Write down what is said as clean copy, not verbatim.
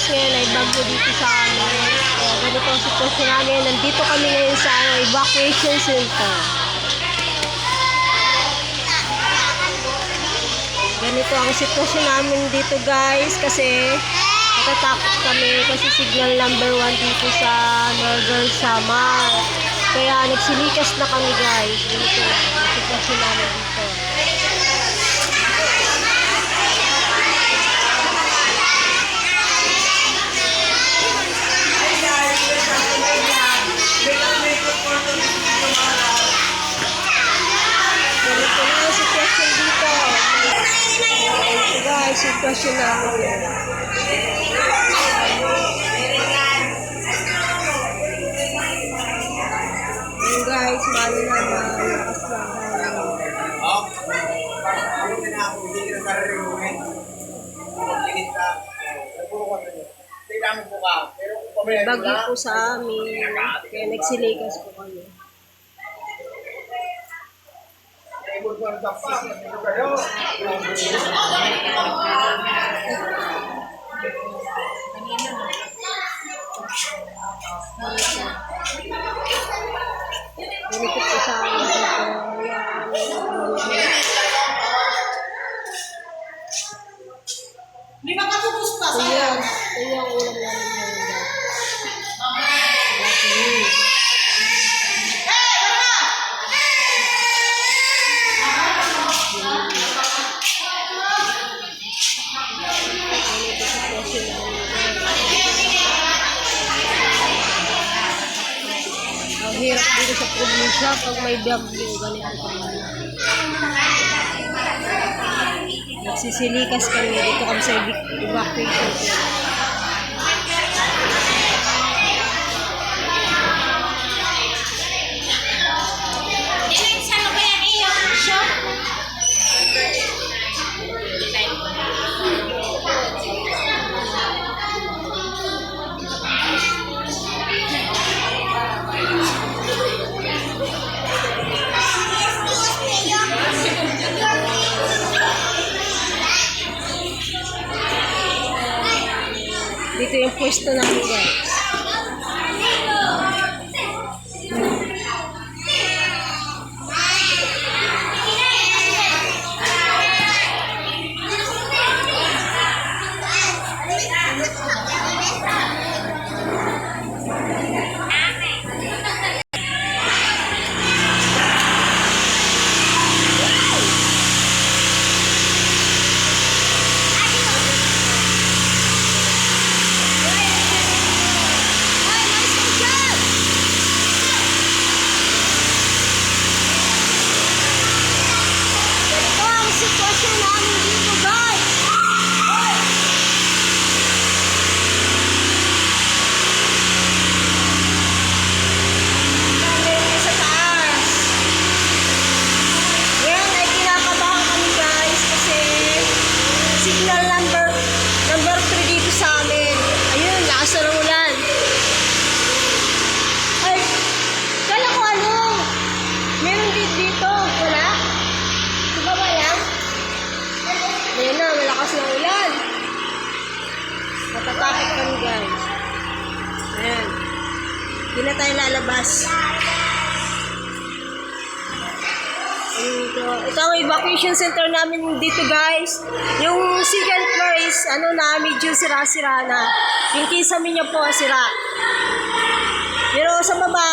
guys, ngayon ay bagyo dito sa amin. Ganito ang sitwasyon namin. Nandito kami ngayon sa evacuation center. Ganito ang sitwasyon namin dito guys kasi natatakot kami kasi signal number 1 dito sa Northern Samar. Kaya nagsilikas na kami guys. Ganito ang sitwasyon namin dito. Sitwasyon namin. Ayun guys, malo na malakas lang hangin. Bagyo po sa amin, kaya nagsilikas po kami. Ganito po sa amin dito. Hindi makatubos pa sa yan ang ulam namin ngayon. Ang hirap dito sa probinsya pag may bagyo, ganito kami. Nagsisilikas kami dito kami sa evacuation. Dito yung pwesto namin guys. Signal number 3 dito sa amin. Ayun, lakas na ng ulan. Ay, kala ko ano? Meron dito. Wala? Diba ba yan? Ayun na, malakas ng ulan. Matatakot kami guys. Ayan. Hindi na tayo lalabas. Ito ang evacuation center namin dito guys. Yung second floor is medyo sira-sira na. Yung kisame niya po sira. Pero sa baba